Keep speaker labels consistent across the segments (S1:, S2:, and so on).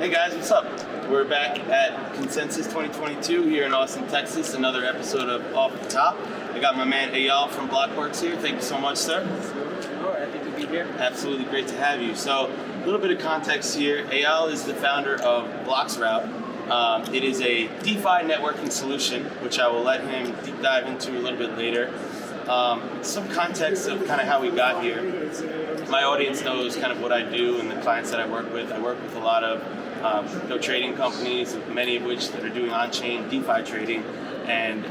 S1: Hey guys, what's up? We're back at Consensus 2022 here in Austin, Texas. Another episode of Off the Top. I got my man Eyal from Bloxroute here. Thank you so much, sir.
S2: Sure, happy to be here.
S1: Absolutely great to have you. So, a little bit of context here. Eyal is the founder of Bloxroute. It is a DeFi networking solution, which I will let him deep dive into a little bit later. Some context of kind of how we got here. My audience knows kind of what I do and the clients that I work with. I work with a lot of trading companies, many of which that are doing on-chain DeFi trading, and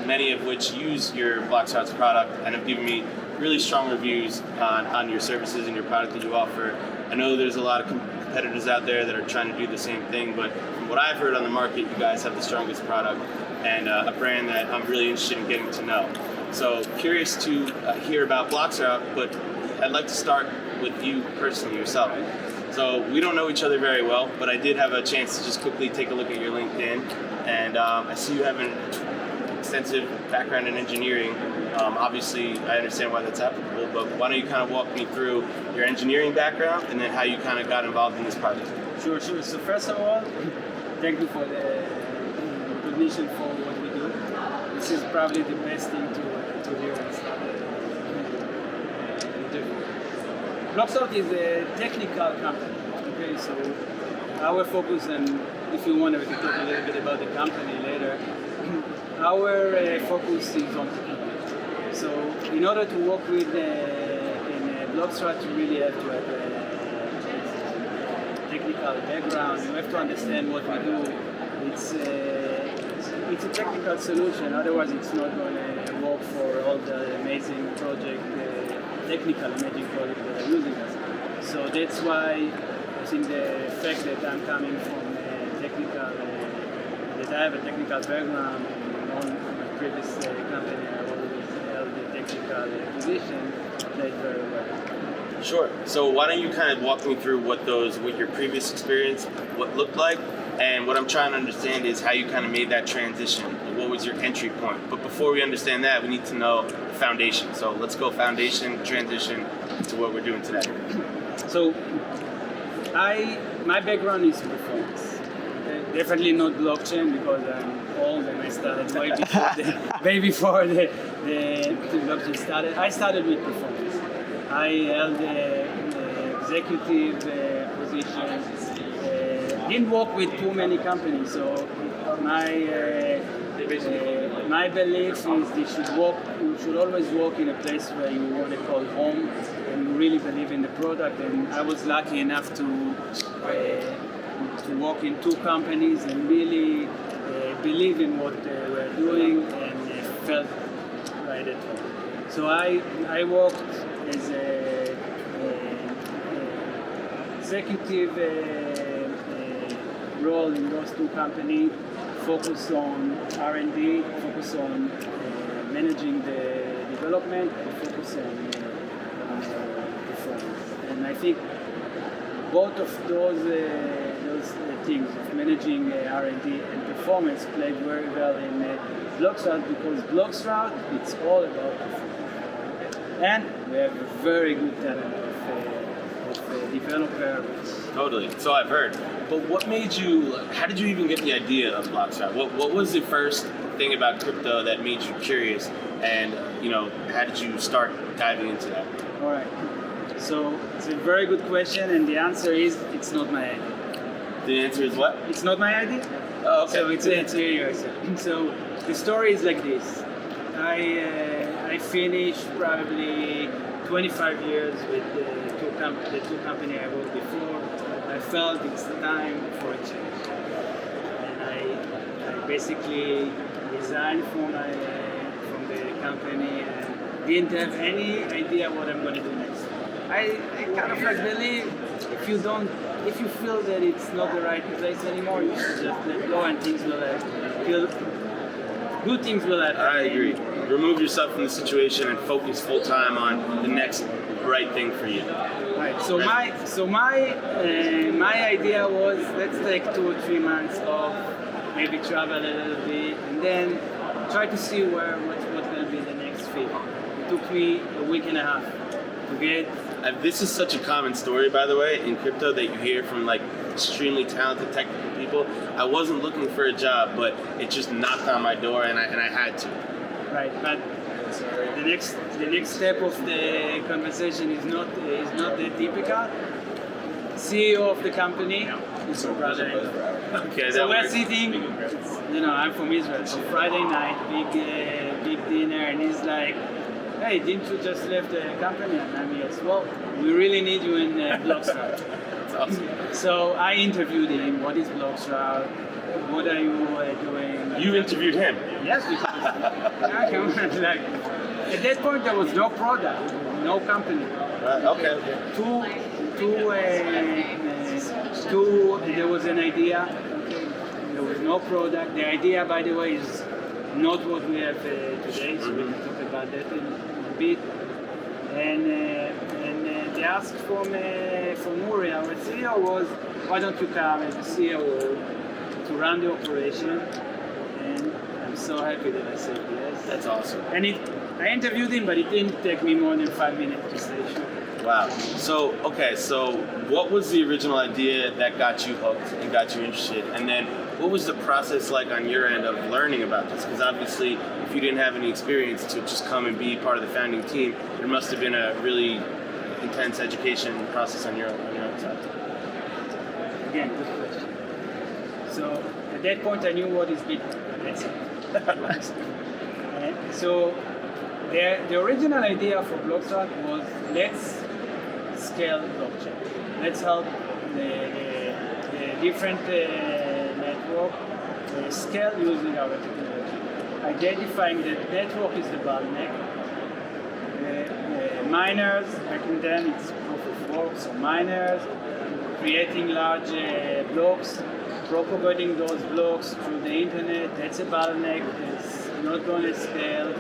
S1: many of which use your Bloxroute's product and have given me really strong reviews on your services and your product that you offer. I know there's a lot of competitors out there that are trying to do the same thing, but from what I've heard on the market, you guys have the strongest product and a brand that I'm really interested in getting to know. So curious to hear about Bloxroute, but I'd like to start with you personally yourself. So we don't know each other very well, but I did have a chance to just quickly take a look at your LinkedIn, and I see you have an extensive background in engineering. Obviously, I understand why that's applicable, but why don't you kind of walk me through your engineering background and then how you kind of got involved in this project?
S2: Sure. So first of all, thank you for the recognition for what we do. This is probably the best thing to hear and start. Bloxroute is a technical company. Okay, so our focus, and if you want, we can talk a little bit about the company later. Our focus is on technology. So in order to work with in Bloxroute, you really have to have a technical background. You have to understand what we do. It's a technical solution. Otherwise, it's not going to work for all the amazing technical amazing projects that are using us. So that's why I think the fact that I'm coming from that I have a technical background on my previous company, I always held a technical position, played very well.
S1: Sure. So why don't you kind of walk me through what your previous experience, what looked like, and what I'm trying to understand is how you kind of made that transition. What was your entry point? But before we understand that, we need to know the foundation. So let's go foundation, transition to what we're doing today.
S2: So my background is performance. Okay? Definitely not blockchain because I'm old and I started way before the blockchain started. I started with performance. I held executive positions. Didn't work with too many companies, so my belief is you should always work in a place where you want to call home and you really believe in the product. And I was lucky enough to work in two companies and really believe in what we're doing and felt right at home. So I worked as a executive role in those two companies, focus on R&D, focus on managing the development, and focus on performance. And I think both of those things of managing R&D and performance played very well in Bloxroute because Bloxroute, it's all about performance. And we have a very good talent of developers.
S1: Totally. So I've heard. But what made you, how did you even get the idea of Bloxroute? What was the first thing about crypto that made you curious? And, how did you start diving into that?
S2: All right. So it's a very good question, and the answer is it's not my idea.
S1: The answer is what?
S2: It's not my idea.
S1: Oh, okay.
S2: So it's yourself. So the story is like this. I finished probably 25 years with the two companies I worked before. I felt it's time for a change. And I basically resigned from the company and didn't have any idea what I'm going to do next. I kind of believe if you feel that it's not the right place anymore, you should just let go and things will good things will happen.
S1: I agree. Remove yourself from the situation and focus full time on the next right thing for you.
S2: Right. So my idea was let's take 2 or 3 months off, maybe travel a little bit, and then try to see what will be the next fit. It took me a week and a half to get
S1: This is such a common story, by the way, in crypto that you hear from like extremely talented technical people. I wasn't looking for a job, but it just knocked on my door, and I had to.
S2: Right, but the next step of the conversation is not the typical. CEO of the company is your brother-in-law.
S1: Okay,
S2: So
S1: that
S2: we're
S1: works.
S2: sitting, I'm from Israel, so Friday night, big dinner, and he's like, hey, didn't you just left the company? And I'm yes. Well, we really need you in Bloxroute.
S1: That's awesome.
S2: So I interviewed him. What is Bloxroute? What are you doing?
S1: You interviewed him.
S2: Yes, because like, at that point there was no product, no company.
S1: Okay.
S2: There was an idea. Okay. There was no product. The idea, by the way, is not what we have today. So we can talk about that in a bit. And they asked from Uri, our CEO, was why don't you come as the CEO to run the operation? And I'm so happy that I said yes.
S1: That's awesome.
S2: And I interviewed him, but it didn't take me more than 5 minutes to say sure.
S1: Wow. So what was the original idea that got you hooked and got you interested? And then what was the process like on your end of learning about this? Because obviously, if you didn't have any experience to just come and be part of the founding team, there must have been a really intense education process on your own side.
S2: Again, good question. So at that point, I knew what is Bitcoin. That's it. So the original idea for Bloxroute was let's scale blockchain. Let's help the different network scale using our technology. Identifying that network is the bottleneck. Miners, back in then it's proof of work, so miners creating large blocks, propagating those blocks through the internet, that's a bottleneck, that's not going to scale.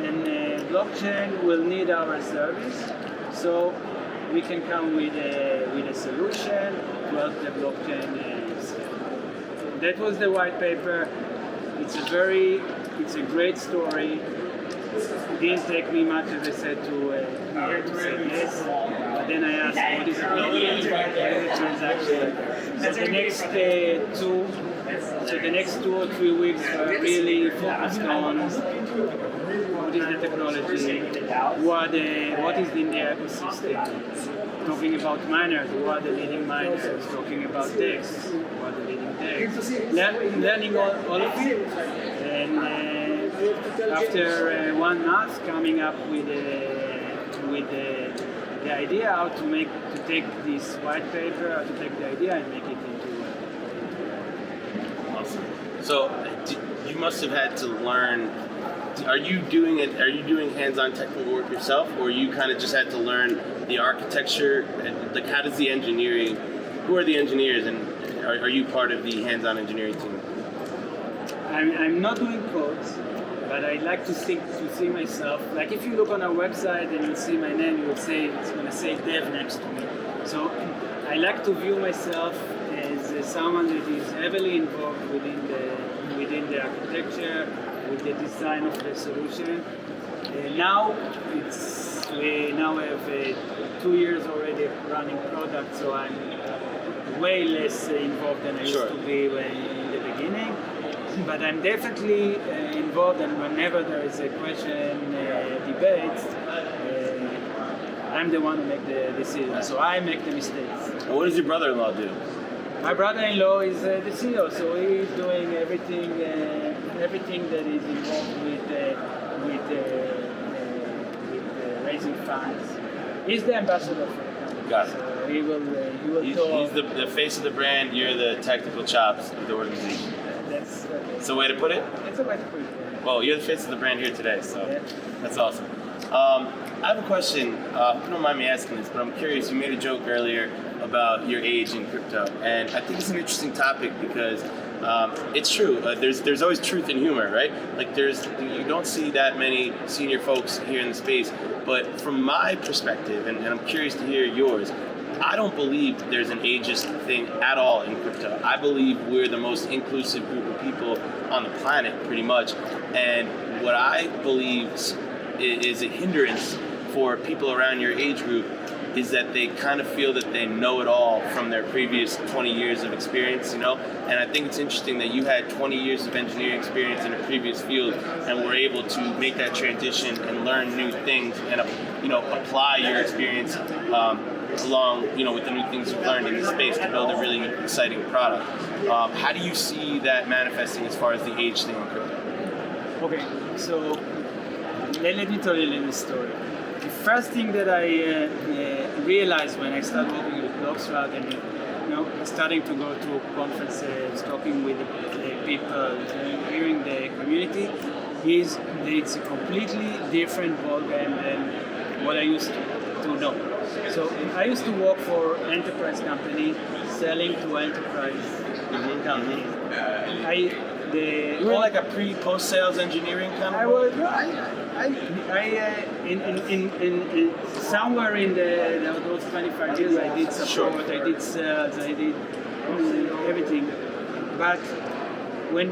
S2: And blockchain will need our service, so we can come with a solution to help the blockchain scale. That was the white paper. It's a great story. It didn't take me much, as I said, to say yes. But then I asked, what is a blockchain? What is a transaction? So the next 2 or 3 weeks were really focused on what is the technology, what is in the ecosystem, talking about miners, who are the leading miners, talking about DEX, who are the leading DEX, learning all of it, and after 1 month coming up with the idea how to take this white paper, how to take the idea and make it into
S1: Awesome. So you must have had to learn. Are you doing hands-on technical work yourself, or you kind of just had to learn the architecture? And like, how does the engineering? Who are the engineers, and are you part of the hands-on engineering team?
S2: I'm not doing codes, but I like to see myself. Like if you look on our website and you see my name, you would say it's going to say dev next to me. So I like to view myself as someone that is heavily involved within the architecture, with the design of the solution. Now we have 2 years already running product, so I'm way less involved than I used to be in the beginning. But I'm definitely involved, and whenever there is a question, debate, I'm the one who make the decision. So I make the mistakes.
S1: And what does your brother-in-law do?
S2: My brother-in-law is the CEO, so he's doing everything that is involved with raising funds. He's the ambassador for the company.
S1: Got it.
S2: So he will
S1: He's the face of the brand. You're the technical chops of the organization. That's the way to put it?
S2: That's a way to put it.
S1: Well, you're the face of the brand here today, so that's awesome. I have a question. You don't mind me asking this, but I'm curious. You made a joke earlier about your age in crypto, and I think it's an interesting topic because it's true. There's always truth in humor, right? Like you don't see that many senior folks here in the space, but from my perspective, and I'm curious to hear yours, I don't believe there's an ageist thing at all in crypto. I believe we're the most inclusive group of people on the planet, pretty much. And what I believe is a hindrance for people around your age group is that they kind of feel that they know it all from their previous 20 years of experience, you know? And I think it's interesting that you had 20 years of engineering experience in a previous field and were able to make that transition and learn new things and, you know, apply your experience along, you know, with the new things you've learned in the space to build a really exciting product. How do you see that manifesting as far as the age thing in crypto?
S2: Okay, so let me tell you a little story. The first thing that I realized when I started working with Bloxroute and, you know, starting to go to conferences, talking with people, hearing the community, is that it's a completely different ballgame than what I used to know. So I used to work for enterprise company, selling to enterprise companies.
S1: You were like a pre-post sales engineering kind of.
S2: I was in somewhere in those 25 years I did support, I did sales, I did everything. But when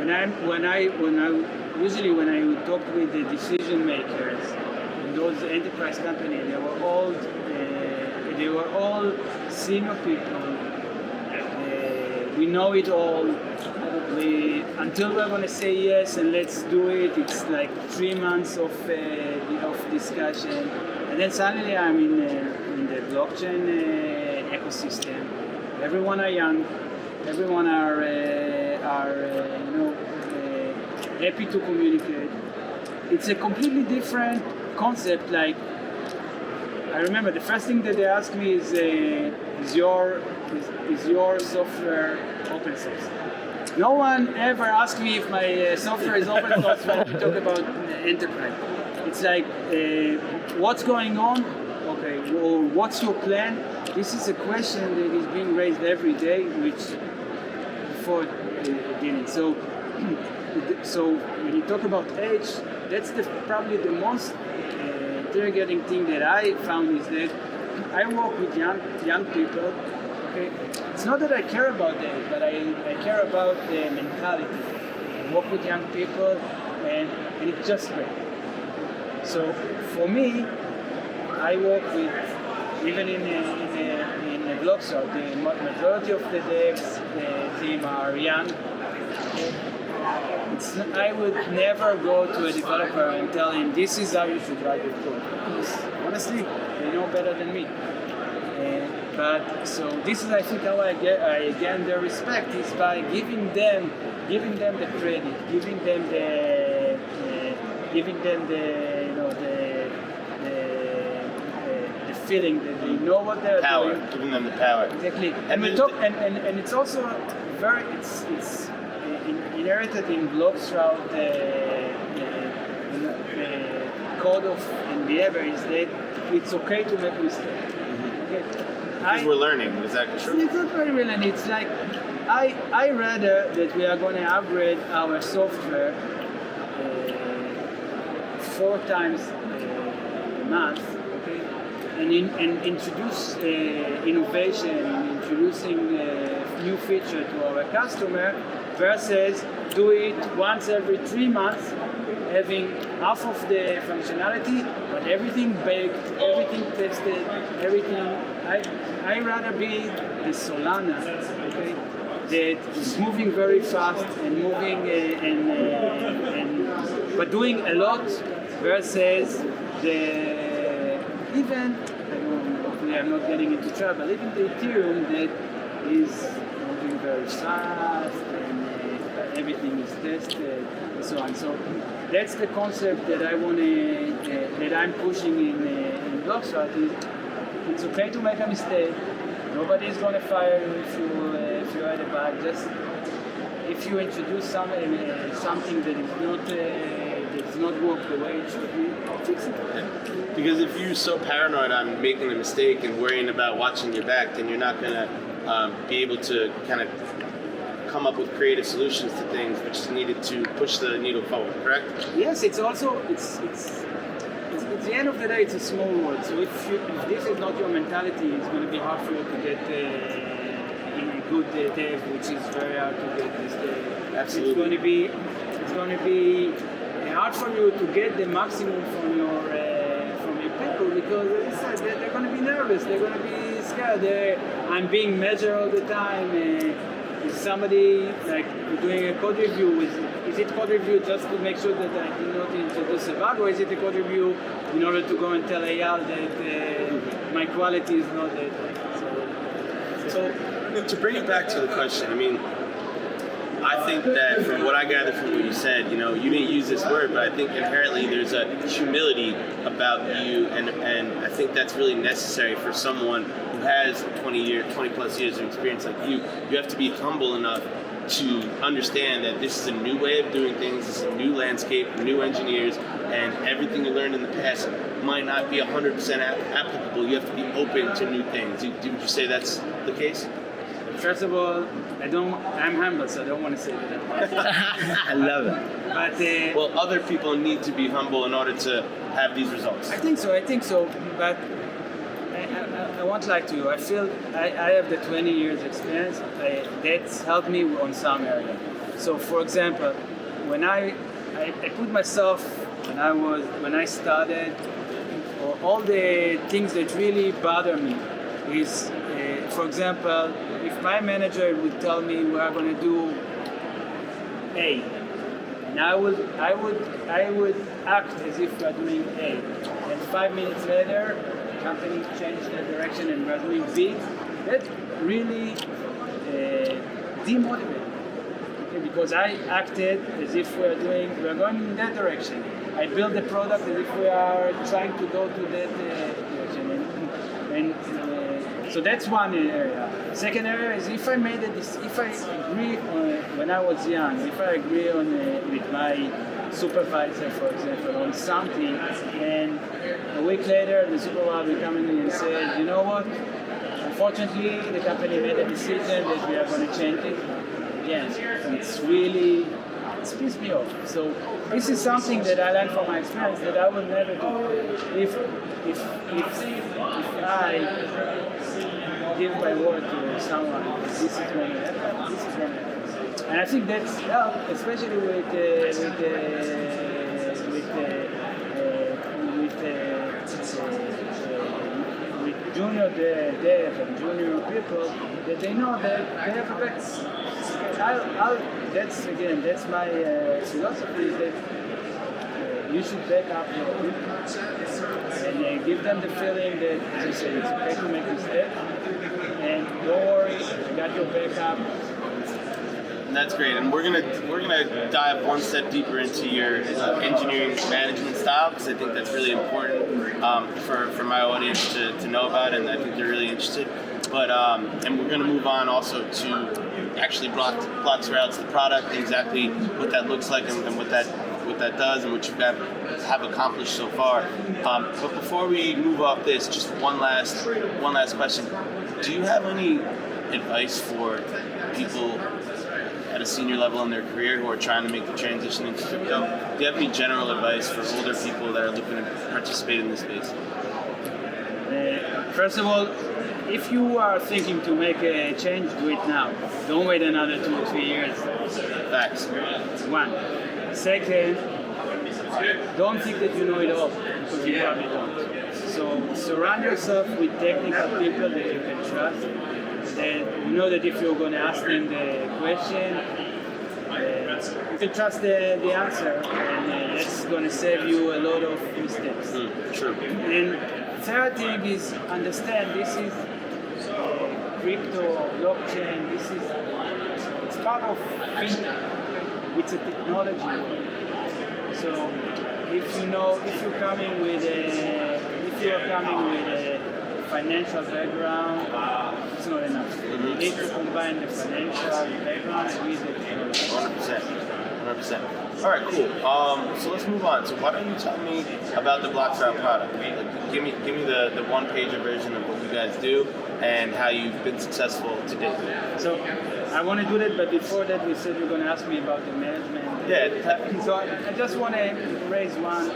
S2: I usually when I talked with the decision makers in those enterprise companies, they were all senior people. We know it all. Until we're going to say yes and let's do it, it's like 3 months of discussion, and then suddenly I'm in the blockchain ecosystem. Everyone are young, everyone are happy to communicate. It's a completely different concept. Like, I remember the first thing that they asked me is your software open source? No one ever asked me if my software is open source when we talk about enterprise. It's like, what's going on? Okay, or what's your plan? This is a question that is being raised every day, which before it didn't. So when you talk about age, that's probably the most interrogating thing that I found is that I work with young people. Okay, it's not that I care about them, but I care about the mentality. I work with young people, and it's just great. So for me, I work with, even in the Bloxroute, the majority of the devs team are young. I would never go to a developer and tell him this is how you should write your code. Because honestly, they know better than me. But so this is, I think, how I gain their respect is by giving them the credit, giving them the feeling that they know what they're
S1: power,
S2: doing.
S1: giving them the power.
S2: Exactly. And we talk, and it's also very it's inherited in Bloxroute code of and behavior is that it's okay to make mistakes. Okay.
S1: Because we're learning, is that true?
S2: It's not very well, and it's like I rather that we are going to upgrade our software 4 times a month, okay, and introduce innovation, introducing new feature to our customer, versus do it once every 3 months, having half of the functionality, but everything baked, everything tested, everything. I rather be the Solana, okay, that is moving very fast and moving but doing a lot, versus hopefully I'm not getting into trouble, even the Ethereum that is moving very fast and everything is tested and so on. So that's the concept that I want that I'm pushing in Bloxroute. It's okay to make a mistake. Nobody is going to fire you if you had a bug. Just if you introduce something that is not work the way it should be, fix it.
S1: Because if you're so paranoid on making a mistake and worrying about watching your back, then you're not going to be able to kind of come up with creative solutions to things which is needed to push the needle forward. Correct?
S2: Yes, it's also at the end of the day, it's a small world. So if this is not your mentality, it's going to be hard for you to get a good dev, which is very hard to get these days.
S1: Absolutely.
S2: It's going to be hard for you to get the maximum from your people, because scared. They're going to be nervous. They're going to be scared. I'm being measured all the time. Is somebody like doing a code review? Is it code review just to make sure that I did not introduce a bug, or is it a code review in order to go and tell Eyal that my quality is not that?
S1: So to bring it back to the question, I mean, I think that from what I gathered from what you said, you didn't use this word, but I think inherently there's a humility about you, and I think that's really necessary for someone who has 20 plus years of experience like you. You have to be humble enough to understand that this is a new way of doing things, this is a new landscape, new engineers, and everything you learned in the past might not be 100% applicable. You have to be open to new things. Would you say that's the case?
S2: First of all, I'm humble, so I don't want to say that.
S3: I love it.
S2: But
S1: well, other people need to be humble in order to have these results.
S2: I think so. But I won't lie to you. I feel I have the 20 years experience. That's helped me on some area. So, for example, when I put myself when I started, all the things that really bother me is, for example, if my manager would tell me we are going to do A, and I would act as if we are doing A, and 5 minutes later, the company changed the direction and we are doing B, that really demotivated me. Okay, because I acted as if we are going in that direction. I built the product as if we are trying to go to that direction, and so that's one area. Second area is if I agree when I was young, if I agree with my supervisor, for example, on something, and a week later the supervisor will come in and say, you know what? Unfortunately, the company made a decision that we are going to change it. Again, it's pissed me off. So this is something that I learned from my experience that I will never do. If I give my word to someone, this is going to happen, this is going to happen. And I think that's helped, especially with junior dev and junior people, that they know that they have a back. That's my philosophy, is that you should back up your people and give them the feeling that, as you said, it's okay to make mistakes, and don't worry, you got your backup.
S1: And that's great, and we're gonna dive one step deeper into your engineering management style, because I think that's really important for my audience to know about, and I think they're really interested. But and we're gonna move on also to actually Bloxroute, the product, exactly what that looks like, and what that does, and what you have accomplished so far. But before we move off this, just one last question: do you have any advice for people at a senior level in their career who are trying to make the transition into crypto? Do you have any general advice for older people that are looking to participate in this space?
S2: First of all, if you are thinking to make a change, do it now. Don't wait another 2 or 3 years.
S1: Facts.
S2: One. Second, don't think that you know it all, because you probably don't. So surround yourself with technical people that you can trust. That you know that if you're going to ask them the question, you can trust the answer, and that's going to save you a lot of mistakes.
S1: True.
S2: And third thing is understand this is crypto, blockchain. It's part of fintech. It's a technology. So if you're coming with a financial background, it's not enough. You need to combine the financial background with the technology.
S1: 100%. All right, cool. So let's move on. So why don't you tell me about the Bloxroute product? Like, give me the one-pager version of what you guys do and how you've been successful to date.
S2: So I want to do that, but before that, we said you're going to ask me about the management.
S1: Yeah.
S2: So I just want to raise one.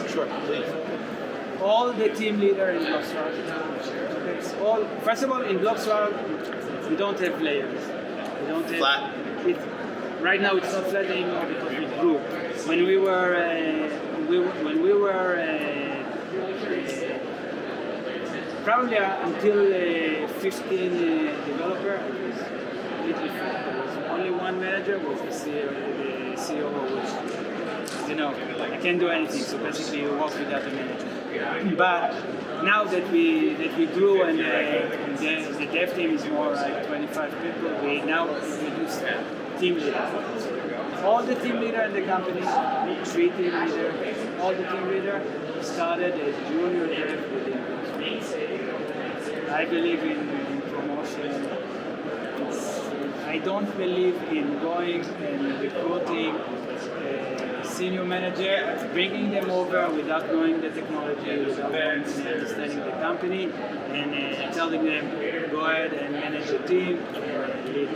S1: Sure, please.
S2: All the team leader in Bloxroute. First of all, in Bloxroute, we don't have layers. We don't have
S1: flat.
S2: Right now, it's not flat anymore because we grew. When we were probably until 15 developer, it was completely flat. There was only one manager, was the CEO, which, I can't do anything. So basically, you work without a manager. But now that we grew and the dev team is more like 25 people, we now introduce team leaders. All the team leader in the company, 3 team leaders, all the team leader started as junior dev within. I believe in promotion. I don't believe in going and recruiting senior manager, bringing them over without knowing the technology, without understanding the company, and telling them, go ahead and manage the team and lead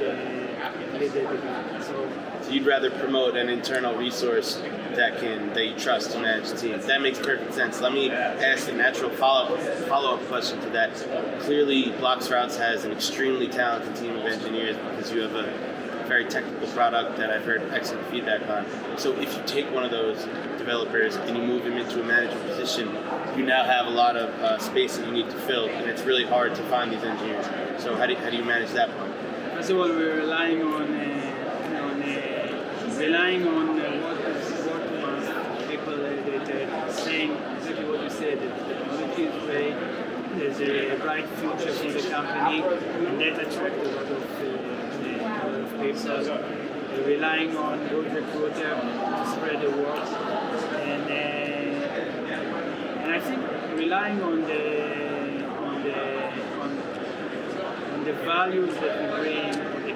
S2: the development. So
S1: you'd rather promote an internal resource that you trust to manage the team. That makes perfect sense. Let me ask a natural follow-up question to that. Clearly, Bloxroute has an extremely talented team of engineers because you have a very technical product that I've heard excellent feedback on. So if you take one of those developers and you move him into a management position, you now have a lot of space that you need to fill, and it's really hard to find these engineers. So how do you manage that part?
S2: First of all, we're relying on what people that saying exactly what you said. That the technology is great. There's a bright future for the company, and that attracts a lot of people. We're relying on good recruiter to spread the word, and I think relying on the values that we bring, the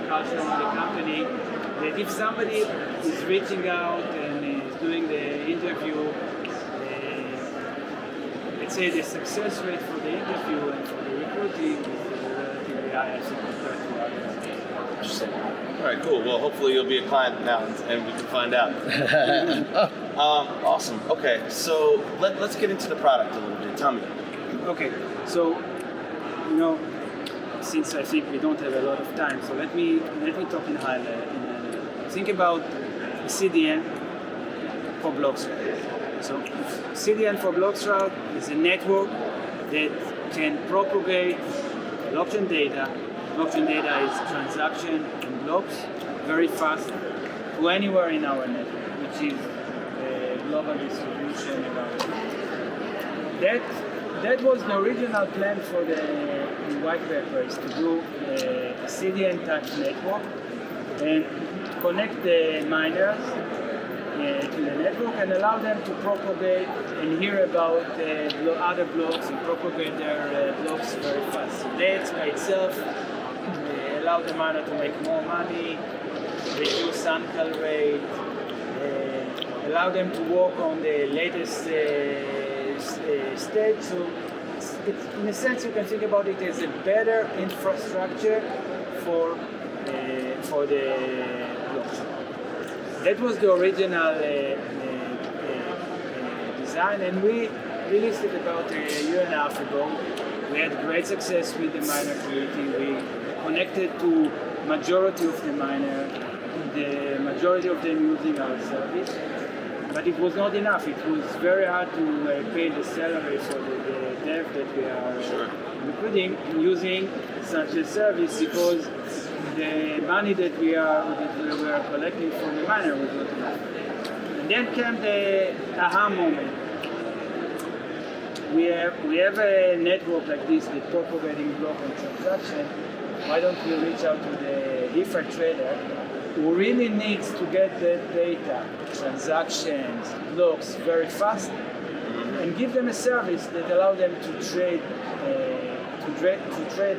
S2: culture of the company. That if somebody is reaching out and is doing the interview, let's say the success rate for the interview and for the recruiting is relatively high, I think, compared to others.
S1: Interesting. All right, cool. Well, hopefully you'll be a client now, and we can find out. Awesome. Okay, so let's get into the product a little bit. Tell me.
S2: Okay, so since I think we don't have a lot of time, so let me talk in high level. Think about CDN for Bloxroute. So CDN for Bloxroute is a network that can propagate blockchain data. Blockchain data is transaction and blocks very fast to anywhere in our network, which is a global distribution around. That was the original plan for the white paper, is to do a CDN type network and connect the miners to the network and allow them to propagate and hear about other blocks and propagate their blocks very fast. So that by itself allow the miner to make more money, reduce uncle rate, allow them to work on the latest stage. So it's, in a sense, you can think about it as a better infrastructure for the blockchain. That was the original design, and we released it about a year and a half ago. We had great success with the miner community. We connected to majority of the miner, the majority of them using our service. But it was not enough. It was very hard to pay the salary for the dev that we are recruiting using such a service, because the money that we are collecting from the miner was not enough. And then came the aha moment. We have a network like this that propagating block and transaction. Why don't we reach out to the DeFi trader who really needs to get that data, transactions, blocks very fast, and give them a service that allow them to trade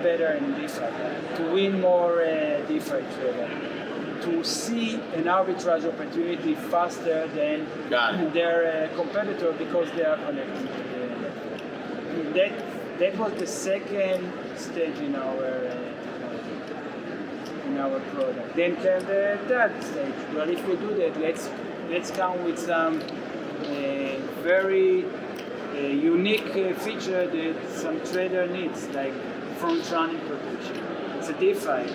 S2: better in DeFi, to win more DeFi trader, to see an arbitrage opportunity faster than their competitor because they are connected to the network. That was the second stage in our product. Then came the third stage. Well, if we do that, let's come with some very unique feature that some trader needs, like front-running protection. It's a DeFi.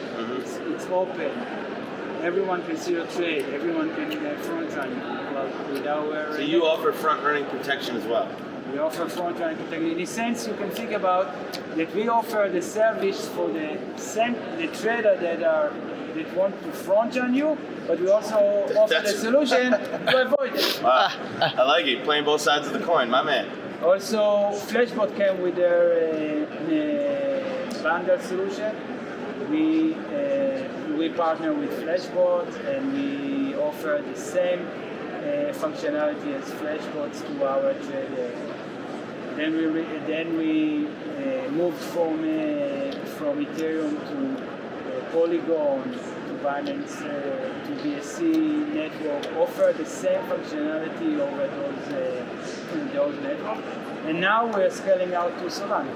S2: It's open. Everyone can see your trade. Everyone can front-run. Well, with our
S1: so you offer front-running protection as well.
S2: We offer front-end category. In a sense, you can think about that we offer the service for the trader that want to front on you, but we also offer the solution to avoid it.
S1: Wow, I like it. Playing both sides of the coin, my man.
S2: Also, Flashbot came with their bundle solution. We partner with Flashbot and we offer the same functionality as Flashbots to our traders. Then we moved from Ethereum to Polygon, to Binance, to BSC network, offer the same functionality over those networks. And now we're scaling out to Solana.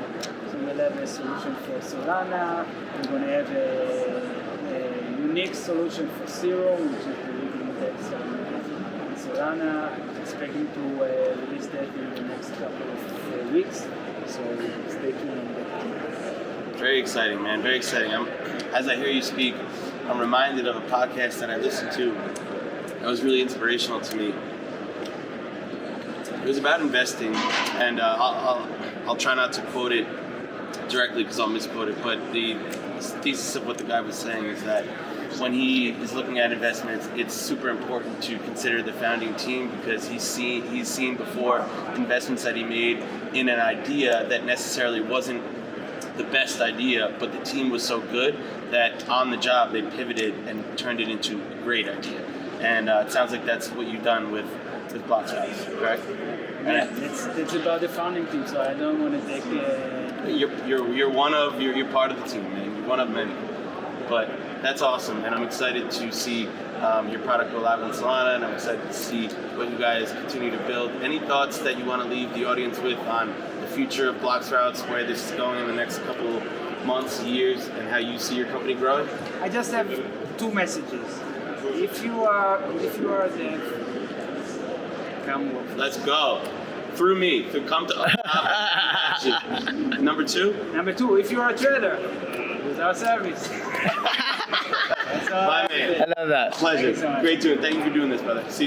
S2: So we'll have a solution for Solana. We're going to have a unique solution for Serum, which is the leading index on Solana. Expecting to release that in the next couple of weeks. So stay tuned on that.
S1: Very exciting, man. Very exciting. As I hear you speak, I'm reminded of a podcast that I listened to that was really inspirational to me. It was about investing, and I'll try not to quote it directly because I'll misquote it, but the thesis of what the guy was saying is that when he is looking at investments, it's super important to consider the founding team because he's seen before investments that he made in an idea that necessarily wasn't the best idea, but the team was so good that on the job they pivoted and turned it into a great idea. And it sounds like that's what you've done with Bloxroute, correct?
S2: Yeah, it's about the founding team, so I don't want to take.
S1: You're part of the team, man. You're one of many. But that's awesome, and I'm excited to see your product go live on Solana, and I'm excited to see what you guys continue to build. Any thoughts that you want to leave the audience with on the future of Bloxroute, where this is going in the next couple months, years, and how you see your company growing?
S2: I just have two messages. If you are there, come work.
S1: Let's go. Through me. Come to us. Number two,
S2: if you are a trader, use our service.
S1: my man.
S3: I love that.
S1: Pleasure.
S2: Thank you so much.
S1: Great doing. Thank you for doing this, brother. See you.